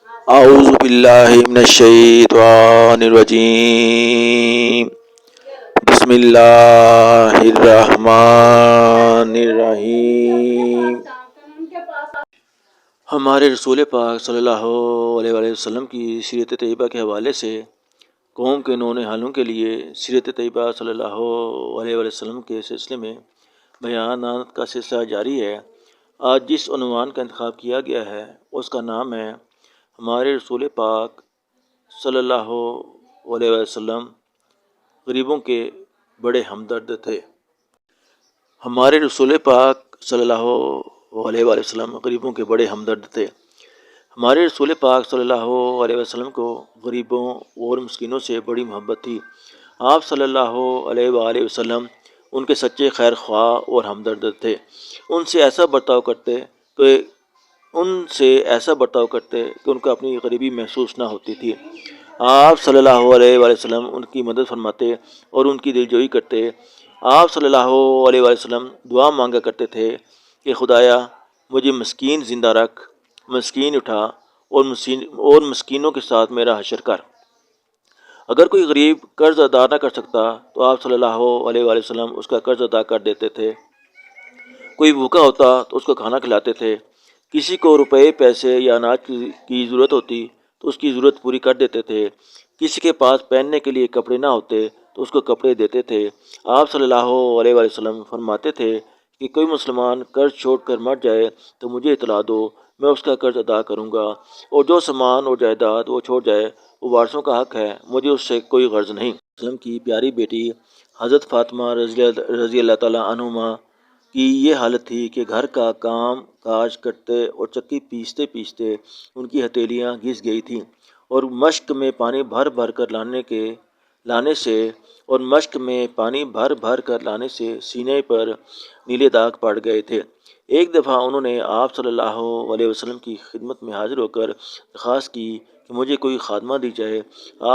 اعوذ باللہ من الشیطان الرجیم بسم اللہ الرحمن الرحیم۔ ہمارے رسول پاک صلی اللہ علیہ وآلہ وسلم کی سیرت طیبہ کے حوالے سے قوم کے نونہالوں کے لیے سیرت طیبہ صلی اللہ علیہ وآلہ وسلم کے سلسلے میں بیانات کا سلسلہ جاری ہے۔ آج جس عنوان کا انتخاب کیا گیا ہے اس کا نام ہے ہمارے رسول پاک صلی اللہ علیہ وسلم غریبوں کے بڑے ہمدرد تھے۔ ہمارے رسول پاک صلی اللہ علیہ وسلم غریبوں کے بڑے ہمدرد تھے۔ ہمارے رسول پاک صلی اللہ علیہ وسلم کو غریبوں اور مسکینوں سے بڑی محبت تھی۔ آپ صلی اللہ علیہ وآلہ وسلم ان کے سچے خیر خواہ اور ہمدرد تھے۔ ان سے ایسا برتاؤ کرتے کہ ان کو اپنی غریبی محسوس نہ ہوتی تھی۔ آپ صلی اللہ علیہ وآلہ وسلم ان کی مدد فرماتے اور ان کی دلجوئی کرتے۔ آپ صلی اللہ علیہ وآلہ وسلم دعا مانگا کرتے تھے کہ خدایا مجھے مسکین زندہ رکھ، مسکین اٹھا اور مسکینوں کے ساتھ میرا حشر کر۔ اگر کوئی غریب قرض ادا نہ کر سکتا تو آپ صلی اللہ علیہ وآلہ وسلم اس کا قرض ادا کر دیتے تھے۔ کوئی بھوکا ہوتا تو اس کو کھانا کھلاتے تھے۔ کسی کو روپے، پیسے یا اناج کی ضرورت ہوتی تو اس کی ضرورت پوری کر دیتے تھے۔ کسی کے پاس پہننے کے لیے کپڑے نہ ہوتے تو اس کو کپڑے دیتے تھے۔ آپ صلی اللہ علیہ وآلہ وسلم فرماتے تھے کہ کوئی مسلمان قرض چھوڑ کر مر جائے تو مجھے اطلاع دو، میں اس کا قرض ادا کروں گا، اور جو سامان اور جائیداد وہ چھوڑ جائے وہ وارثوں کا حق ہے، مجھے اس سے کوئی غرض نہیں۔ وسلم کی پیاری بیٹی حضرت فاطمہ رضی اللہ تعالیٰ عنہما کی یہ حالت تھی کہ گھر کا کام کاج کرتے اور چکی پیستے پیستے ان کی ہتھیلیاں گھس گئی تھیں، اور مشک میں پانی بھر بھر کر لانے سے سینے پر نیلے داغ پڑ گئے تھے۔ ایک دفعہ انہوں نے آپ صلی اللہ علیہ وسلم کی خدمت میں حاضر ہو کر درخواست کی کہ مجھے کوئی خادمہ دی جائے۔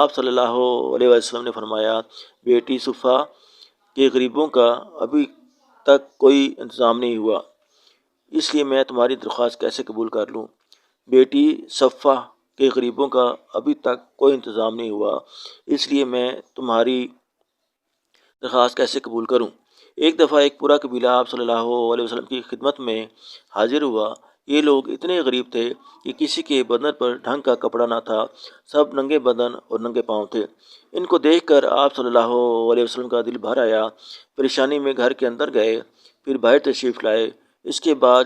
آپ صلی اللہ علیہ وسلم نے فرمایا، بیٹی صفہ کے غریبوں کا ابھی تک کوئی انتظام نہیں ہوا، اس لیے میں تمہاری درخواست کیسے قبول کر لوں؟ بیٹی صفہ کے غریبوں کا ابھی تک کوئی انتظام نہیں ہوا، اس لیے میں تمہاری درخواست کیسے قبول کروں؟ ایک دفعہ ایک پورا قبیلہ آپ صلی اللہ علیہ وسلم کی خدمت میں حاضر ہوا۔ یہ لوگ اتنے غریب تھے کہ کسی کے بدن پر ڈھنگ کا کپڑا نہ تھا، سب ننگے بدن اور ننگے پاؤں تھے۔ ان کو دیکھ کر آپ صلی اللہ علیہ وسلم کا دل بھر آیا، پریشانی میں گھر کے اندر گئے، پھر باہر تشریف لائے۔ اس کے بعد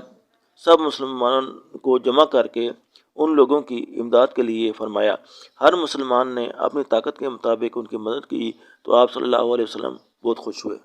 سب مسلمانوں کو جمع کر کے ان لوگوں کی امداد کے لیے فرمایا۔ ہر مسلمان نے اپنی طاقت کے مطابق ان کی مدد کی تو آپ صلی اللہ علیہ وسلم بہت خوش ہوئے۔